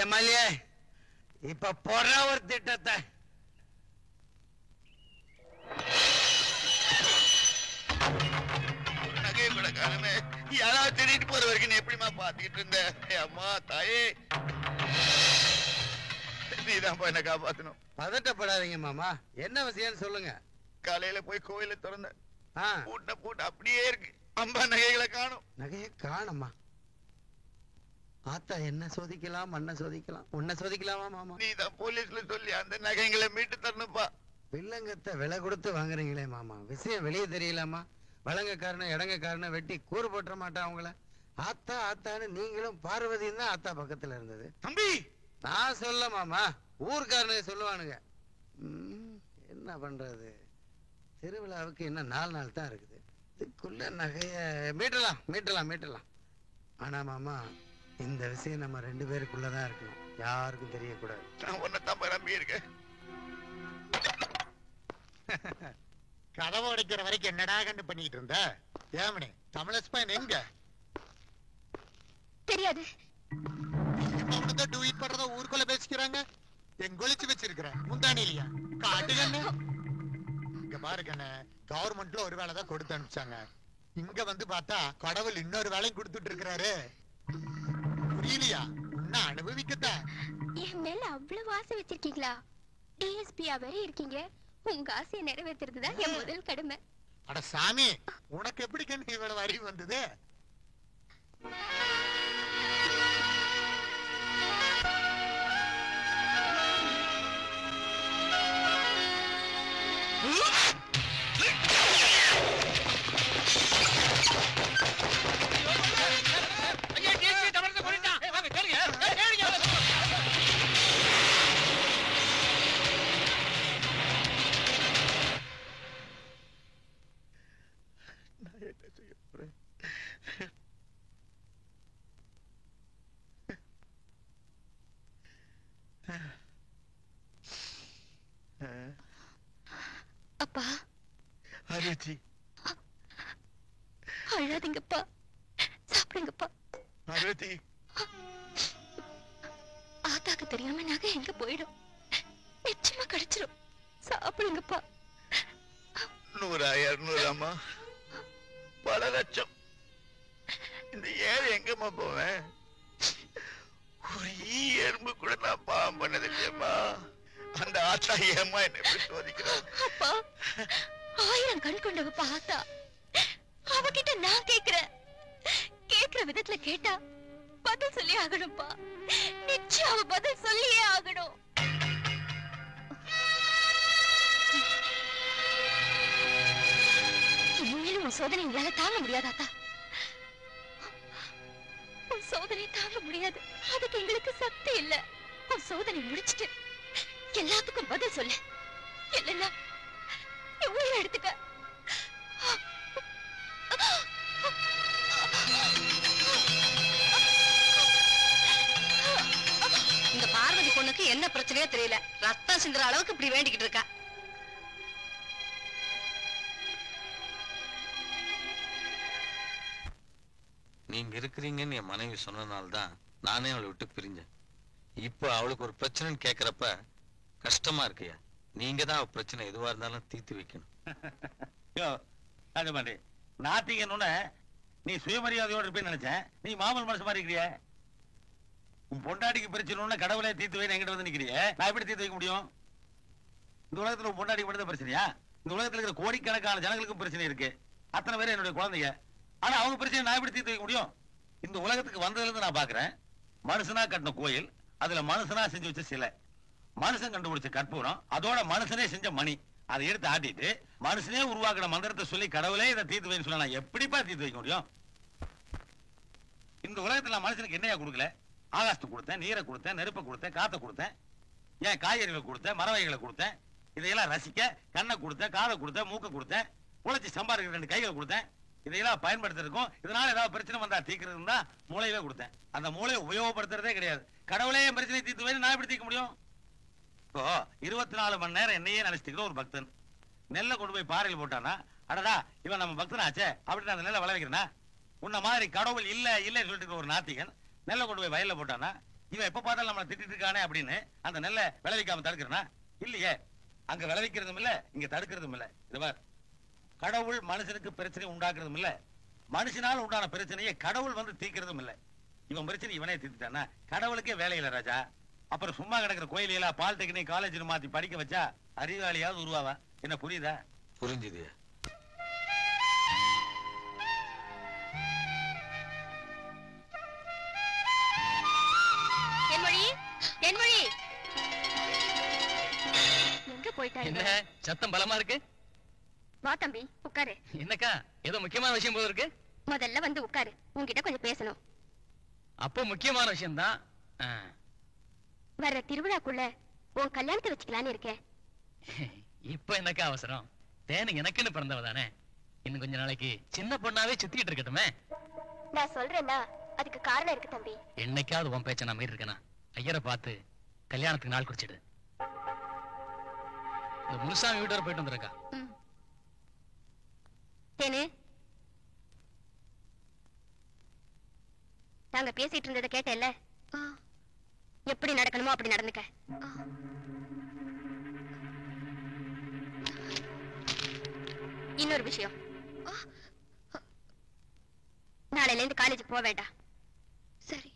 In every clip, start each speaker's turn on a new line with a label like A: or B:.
A: MLA இப்ப போற ஒரு திட்டத்தை
B: நகையை கூட காணுமே. யாராவது திருட்டு போற வரைக்கும் நீ எப்படிமா பாத்துக்கிட்டு இருந்த? அம்மா தாயே, நீதான் என்ன காப்பாத்தணும்.
A: பதட்டப்படாதீங்க மாமா, என்ன விஷயம்னு சொல்லுங்க.
B: காலையில போய் கோயில திறந்த பூட்ட அப்படியே இருக்கு. அம்பா நகைகளை காணும்.
A: நகையை காணுமா? ஆத்தா என்ன சோதிக்கலாம், மண்ணை சோதிக்கலாம், உன்னை சோதிக்கலாமா மாமா?
B: நீதான் போலீஸ்ல சொல்லி அந்த நகைகளை மீட்டு தரணுப்பா.
A: வில்லங்கத்தை விலை கொடுத்து வாங்குறீங்களே மாமா, விஷயம் வெளியே தெரியலாமா? வழங்கக்காரன இடங்கக்காரன வெட்டி கூறு போட்டுற மாட்டா அவங்கள. ஆத்தா ஆத்தான்னு நீங்களும் பார்வதியும் தான் ஆத்தா பக்கத்துல இருந்தது.
B: தம்பி
A: நான் சொல்ல மாமா, ஊர்க்காரனே சொல்லுவானுங்க. என்ன பண்றது, திருவிழாவுக்கு இன்னும் 4 நாள் தான் இருக்குது. இதுக்குள்ள நகைய மீட்டலாம் மீட்டலாம் மீட்டலாம். ஆனா மாமா, இந்த விஷயம் நம்ம 2 பேருக்குள்ளதான் இருக்கணும், யாருக்கும் தெரியக்கூடாது.
B: நான் உன்னைத்தான் நம்பி இருக்கேன்.
C: கதவை உடைக்கிற வரைக்கும் என்னடா கண்டு பண்ணிட்டு இருந்த? ஏமனே தமிழஸ்பைன் எங்க?
D: தெரியாது.
C: அவனுதான் டூயிட் பண்றத ஊருக்குள்ள பேசிக்கிறாங்க. எங்கொழிச்சு வச்சிருக்கிறேன் முந்தானி இல்லையா? காட்டுகண்ணு இங்க பாருங்கண்ணே, கவர்மெண்ட்ல ஒரு வேலை தான் கொடுத்து அனுப்பிச்சாங்க. இங்க வந்து பார்த்தா கடவுள் இன்னொரு வேலையும் கொடுத்துட்டு இருக்கிறாரு. புரியலையா? உன்ன அனுபவிக்கத்தான்.
D: என் மேல அவ்வளவு ஆசை வச்சிருக்கீங்களா? டிஎஸ்பியா வேற இருக்கீங்க. உங்க ஆசையை நிறைவேற்றுறதுதான் என் முதல் கடமை.
C: அட சாமி, உனக்கு எப்படி கண்ணு இவ்வளவு அறிவு வந்தது?
D: அப்பா
B: அருச்சி,
D: அழாதீங்கப்பா, சாப்பிடுங்கப்பா.
B: அருச்சி,
D: ஆத்தாக்கு தெரியாம நகை எங்க போயிடும், நிச்சயமா கிடைச்சிடும். சாப்பிடுங்கப்பா.
B: 100 200 அம்மா, பல லட்சம். இந்த ஏழை எங்கம்மா போவேன்? ஒரு எறும்பு கூட நான் பாவம் பண்ணது இல்லையம்மா. அந்த ஆத்தா ஏமா என்ன எப்படி சோதிக்கிறான்?
D: அப்பா, 1000 கண் கொண்டவப்பா ஆத்தா. அவகிட்ட நான் கேக்குறேன், கேக்குற விதத்துல கேட்டா பதில் சொல்லி ஆகணும்ப்பா. நிச்சயம் அவ பதில் சொல்லியே ஆகணும். இனிமேலும் உன் சோதனை எங்களால தாங்க முடியாது ஆத்தா. உன் சோதனை தாங்க முடியாது, அதுக்கு எங்களுக்கு சக்தி இல்ல. உன் சோதனை முடிச்சிட்டு எல்லாத்துக்கும் பதில் சொல்லு, இல்லைன்னா உயிரை எடுத்துக்க.
E: இந்த பார்வதி பொண்ணுக்கு என்ன பிரச்சனையோ தெரியல, ரத்தம் சிந்துற அளவுக்கு இப்படி வேண்டிக்கிட்டு இருக்கா.
F: நீங்க இருக்கிறீங்கன்னு என் மனைவி சொன்னனால்தான் நானே அவளை விட்டு பிரிஞ்சேன். இப்ப அவளுக்கு ஒரு பிரச்சனைன்னு கேக்குறப்ப கஷ்டமா இருக்கையா. நீங்க தான் அவ பிரச்சனை எதுவா இருந்தாலும் தீர்த்து வைக்கணும்.
G: நாத்திகன்னு நீ சுயமரியாதையோட இருப்பேன்னு நினைச்சேன். நீ மாமல் மனசு மாதிரி இருக்கிறிய. உன் பொண்டாட்டிக்கு பிரச்சனை கடவுளை தீர்த்து வைன்னு என்கிட்ட வந்து நிக்கிறிய. நான் எப்படி தீர்த்து வைக்க முடியும்? இந்த உலகத்துல உன் பொண்டாட்டிக்கு மட்டும் பிரச்சனையா? இந்த உலகத்துல இருக்கிற கோடிக்கணக்கான ஜனங்களுக்கும் பிரச்சனை இருக்கு. அத்தனை பேர் என்னுடைய குழந்தைங்க. ஆனா அவங்க பிரச்சனை நான் எப்படி தீர்த்து வைக்க முடியும்? இந்த உலகத்துக்கு வந்ததுல இருந்து நான் பாக்குறேன், மனுஷனா கட்டின கோயில், அதுல மனுஷனா செஞ்சு வச்ச சிலை, மனுஷன் கண்டுபிடிச்ச கற்பூரம், அதோட மனுஷனே செஞ்ச மணி, அதை எடுத்து ஆட்டிட்டு மனுஷனே உருவாக்குற மந்திரத்தை சொல்லி கடவுளே இதை தீர்த்து வைன்னு சொன்னா நான் எப்படிப்பா தீர்த்து வைக்க முடியும்? இந்த உலகத்துல மனுஷனுக்கு என்னையா கொடுக்கல? ஆகாசத்தை கொடுத்தேன், நீரை கொடுத்தேன், நெருப்பை கொடுத்தேன், காத்தை கொடுத்தேன், ஏன் காய்கறிகளை கொடுத்தேன், மரவகைகளை கொடுத்தேன், இதையெல்லாம் ரசிக்க கண்ணை கொடுத்தேன், காதை கொடுத்தேன், மூக்கை கொடுத்தேன், உழைச்சி சம்பாதிக்கிற 2 கைகளை கொடுத்தேன். இதையெல்லாம் பயன்படுத்திருக்கோம். இதனால ஏதாவது பிரச்சனை வந்தா தீர்க்கிறது தான் மூளையவே கொடுத்தேன். அந்த மூளையை உபயோகப்படுத்துறதே கிடையாது. கடவுளே என் பிரச்சனை தீர்த்து வைன்னு நான் எப்படி தீர்க்க முடியும்? இப்போ 24 மணி நேரம் என்னையே நினைச்சிட்டு ஒரு பக்தன் நெல்லை கொண்டு போய் பாறையில் போட்டானா, அடடா இவன் நம்ம பக்தனாச்சே அப்படின்னு அந்த நெல்லை விளைவிக்கிறனா? உன்ன மாதிரி கடவுள் இல்ல இல்லன்னு சொல்லிட்டு ஒரு நாத்திகன் நெல்லை கொண்டு போய் வயல்ல போட்டானா இவன் எப்ப பார்த்தாலும் நம்மளை திட்டிட்டு இருக்கானே அப்படின்னு அந்த நெல்லை விளைவிக்காம தடுக்கிறனா? இல்லையே. அங்க விளைவிக்கிறதும் இல்ல, இங்க தடுக்கிறதும் இல்ல. இது பார், கடவுள் மனுஷனுக்கு பிரச்சனை உண்டாக்குறதும் இல்ல, மனுஷனால உண்டான பிரச்சனையை கடவுள் வந்து தீர்க்கிறதும் இல்ல. இவன் பிரச்சனை இவனே தீர்த்துட்டானா கடவுளுக்கே வேலை இல்ல ராஜா. அப்புறம் சும்மா கிடக்கிற கோயிலையெல்லாம் பாலிடெக்னிக் காலேஜ் மாத்தி படிக்க வச்சா அறிவாளியாவது உருவாவா? என்ன புரியுதா?
F: புரிஞ்சுது.
D: தென்மொழி எங்க போயிட்டாங்க?
H: என்ன சத்தம் பலமா இருக்கு?
D: வா தம்பி உட்காரு.
H: என்னக்கா ஏதோ முக்கியமான விஷயம் போல இருக்கு.
D: முதல்ல வந்து உட்காரு, உன்கிட்ட கொஞ்சம் பேசணும்.
H: அப்போ முக்கியமான விஷயம் தான்.
D: வர்ற திருவிழாக்குள்ள உன் கல்யாணத்தை வச்சுக்கலான்னு இருக்கேன்.
H: இப்ப என்னக்கா அவசரம்? தேனு எனக்குன்னு பிறந்தவ தானே. இன்னும் கொஞ்ச நாளைக்கு சின்ன பொண்ணாவே சுத்திட்டு இருக்கட்டுமே.
D: நான் சொல்றேன்னா அதுக்கு காரணம் இருக்கு தம்பி.
H: என்னைக்காவது உன் பேச்ச நான் மீறி இருக்கேனா? ஐயரை பார்த்து கல்யாணத்துக்கு நாள் குறிச்சிடு. இந்த முனுசாமி வீட்டு வர போயிட்டு வந்துருக்கா.
D: தேனு, நாங்க பேசிட்டு இருந்ததை கேட்டேல்ல? எப்படி நடக்கணுமோ அப்படி நடந்துக்க. இன்னொரு விஷயம், நாளையில இருந்து காலேஜுக்கு போக வேண்டாம். சரி.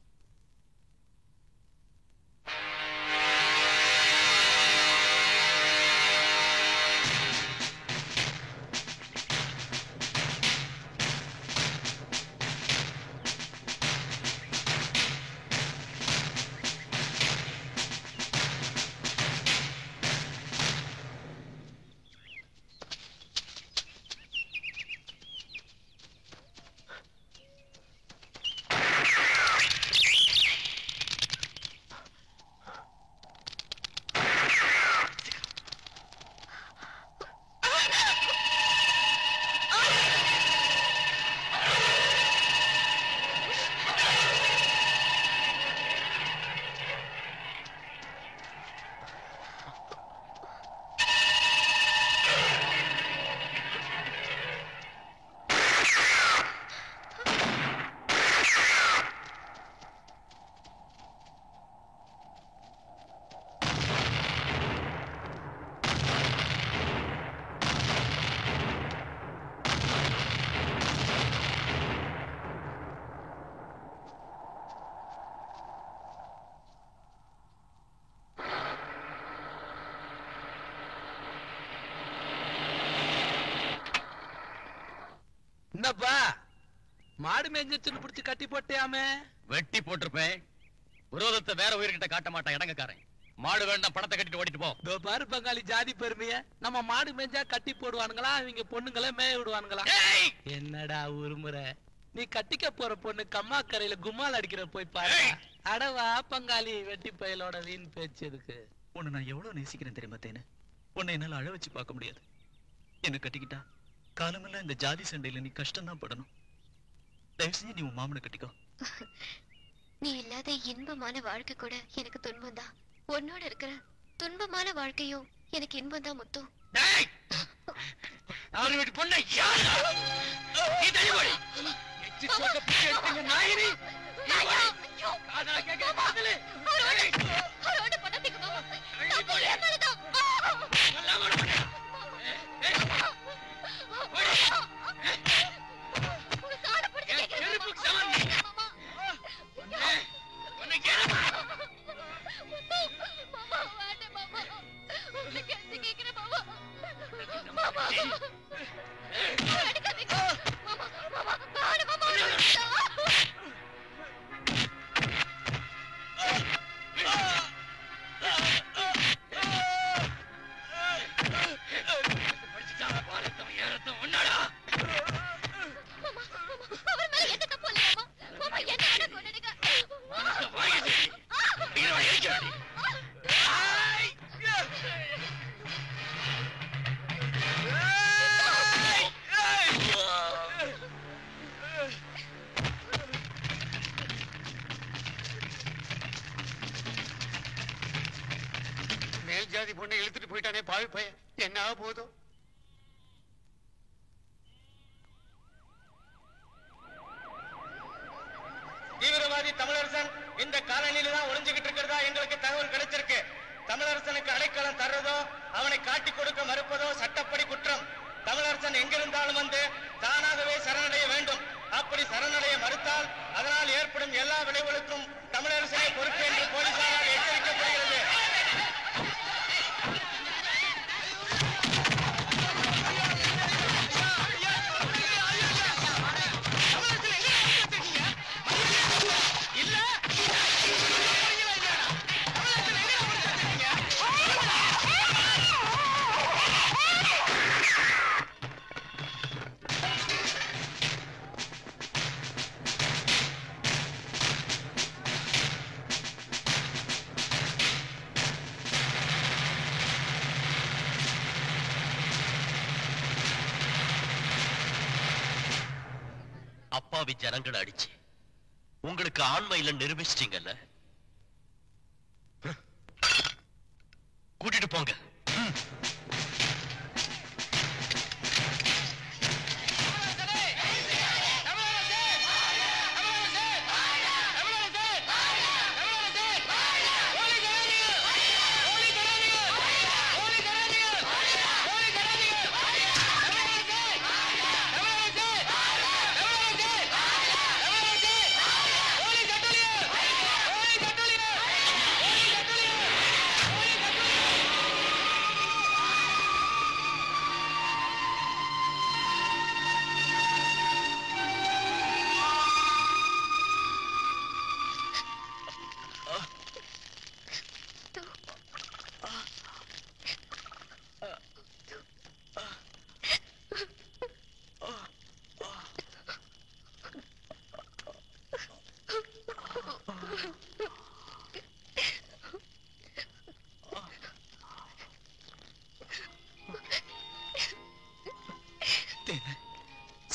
A: என்னப்பா மாடு மேய்ஞ்சிருச்சுன்னு பிடிச்சு கட்டி போட்டியாமே?
H: வெட்டி போட்டிருப்பேன். விரோதத்தை வேற உயிர்கிட்ட காட்ட மாட்டான் இடங்கக்காரன். மாடு வேண்டாம், பணத்தை கட்டிட்டு ஓடிட்டு போ.
A: இதோ பாரு பங்காளி ஜாதி பெருமைய. நம்ம மாடு மேய்ஞ்சா கட்டி போடுவானுங்களா, இவங்க பொண்ணுங்களே மேய விடுவானுங்களா? என்னடா உருமுறை? நீ கட்டிக்க போற பொண்ணு கம்மா கரையில கும்மால் அடிக்கிற போய் பாரு. அடவா பங்காளி வெட்டி பயலோட வீண் பேச்சு எதுக்கு?
I: உன்னை நான் எவ்வளவு நேசிக்கிறேன் தெரியுமா தேனு? உன்னை என்னால அழ வச்சு பார்க்க முடியாது. என்ன கட்டிக்கிட்டா காலமெல்லாம் இந்த ஜாதி சண்டையில நீ கஷ்டம் தான் படணும். தயவு செஞ்சு நீ உன் மாமனை கட்டிக்கோ.
D: நீ இல்லாத இன்பமான வாழ்க்கை கூட எனக்கு துன்பம் தான். உன்னோட இருக்கிற துன்பமான வாழ்க்கையும் எனக்கு இன்பம் தான் முத்து.
C: ஜாதி பொண்ணை இழுத்துட்டு போயிட்டானே பாவி பையன், என்ன போதும்.
A: தீவிரவாதி தமிழரசன்
J: இந்த காலனியில தான் ஒளிஞ்சுகிட்டு இருக்கிறதா எங்களுக்கு தகவல் கிடைச்சிருக்கு. தமிழரசனுக்கு அடைக்கலம் தர்றதோ அவனை காட்டி கொடுக்க மறுப்பதோ சட்டப்படி குற்றம். தமிழரசன் எங்கிருந்தாலும் வந்து தானாகவே சரணடைய வேண்டும். அப்படி சரணடைய மறுத்தால் அதனால் ஏற்படும் எல்லா விளைவுகளுக்கும் தமிழரசனே பொறுப்பு என்று போலீசாரால் எச்சரிக்கப்படுகிறது.
K: அப்பாவி ஜனங்களை அடிச்சு உங்களுக்கு ஆண்மையில நிரூபிச்சிட்டீங்கல்ல, கூட்டிட்டு போங்க.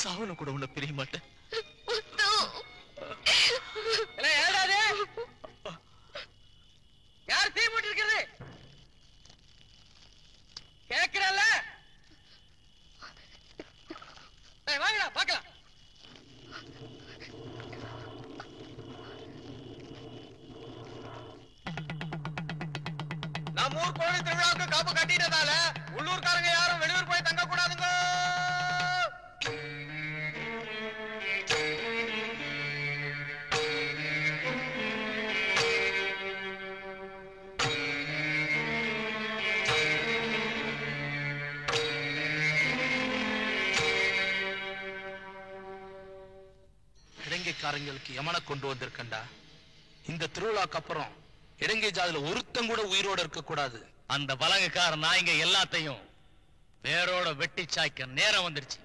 K: சாவன கூட உன்னை பிரிய மாட்டேன்.
J: யார் தீ போட்டு இருக்கிறது கேட்கிறல்ல? வாங்கடா பாக்கலாம். நம்ம ஊர் கோழி திருவிழாவுக்கு காப்பு கட்டிட்டதால உள்ளூர்காரங்க யாரும் வெளியூர் போய் தங்க கூடாதுங்க.
L: இலங்கைக்காரங்களுக்கு யமனை கொண்டு வந்திருக்கண்டா. இந்த திருவிழாக்கு அப்புறம் இலங்கை ஜாதியில ஒருத்தம் கூட உயிரோட இருக்க கூடாது.
H: அந்த பலகக்கார நாய்ங்க எல்லாத்தையும் வேரோட வெட்டி சாய்க்க நேரம் வந்துருச்சு.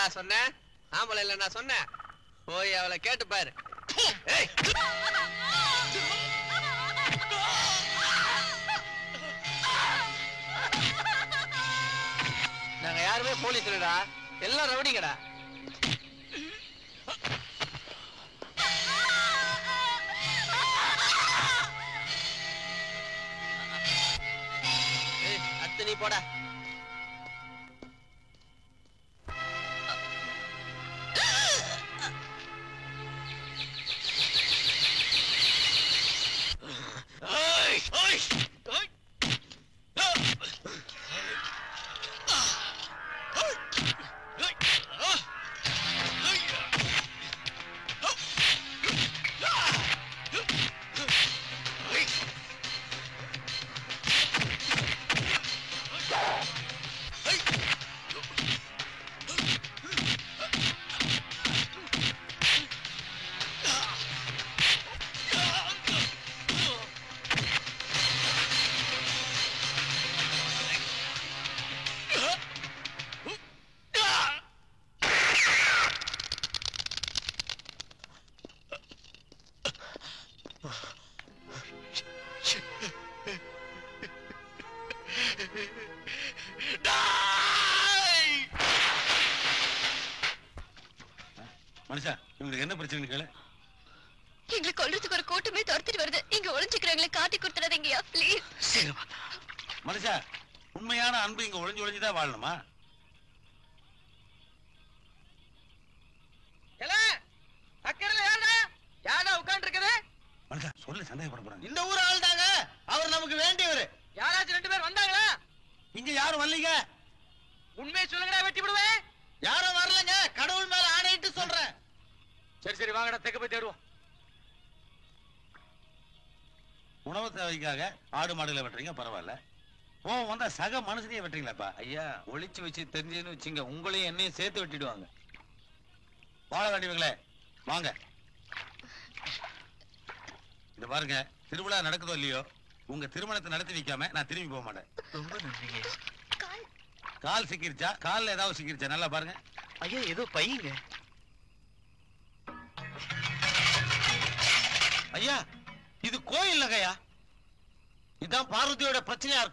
J: என்னடா சொன்ன? ஆம்பளை இல்ல நான் சொன்னேன். போய் அவளை கேட்டு பாரு. நாங்க யாருமே போலீஸ் இல்லடா, எல்லாம் ரவுடிங்கடா. அடுத்து நீ போட.
G: மனுஷா, இவங்களுக்கு என்ன பிரச்சனை கேளு.
D: எங்களை கொல்றதுக்கு ஒரு கூட்டமே துரத்திட்டு வருது. இங்க ஒளிஞ்சுக்கிறவங்களை காட்டி கொடுத்துறாதீங்கயா ப்ளீஸ்.
G: மனுஷா, உண்மையான அன்பு இங்க ஒளிஞ்சு ஒளிஞ்சுதான் வாழணுமா? மனுஷா சொல்லு, சந்தேகப்பட போறாங்க.
J: இந்த ஊர் ஆள் தாங்க, அவர் நமக்கு வேண்டியவர். யாராச்சும் 2 பேர் வந்தாங்களா?
G: இங்க யாரும் வரலீங்க.
J: உண்மையை சொல்லுங்கடா, வெட்டி விடுவேன். யாரும் வரலங்க, கடவுள் மேல ஆணையிட்டு சொல்றேன். சரி சரி வாங்கடா, தெக்க போய் தேடுவோம்.
G: உணவு தேவைக்காக ஆடு மாடுகளை வெட்டுறீங்க, பரவாயில்ல. கோவம் வந்தா சக மனுஷனையே வெட்டுறீங்களாப்பா?
F: ஐயா, ஒளிச்சு வச்சு தெரிஞ்சதுன்னு வச்சுங்க, உங்களையும் என்னையும் சேர்த்து வெட்டிடுவாங்க.
G: வாழ வேண்டியவங்களே வாங்க. இந்த பாருங்க, திருவிழா நடக்குதோ இல்லையோ, உங்க திருமணத்தை நடத்தி வைக்காம நான் திரும்பி போக மாட்டேன்.
I: ரொம்ப நன்றிங்க.
G: கால் சிக்கிருச்சா? கால்ல ஏதாவது சிக்கிருச்சா? நல்லா பாருங்க.
I: ஐயா ஏதோ பையங்க.
G: ஐயா இது கோயில் நகையா? இதான் பார்வதியோட பிரச்சனையா இருக்கும்.